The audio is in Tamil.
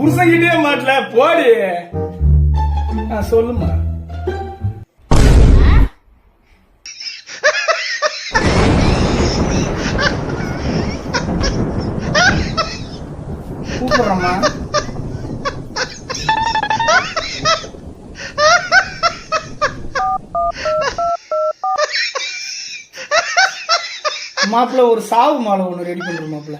புருஷங்கிட்டே மாட்டல போடி. சொல்லுமா. கூப்பிடுறோம்மா. மாப்பிள்ள ஒரு சாவு மாலை ஒண்ணு ரெடி பண்றோம் மாப்பிள்ள.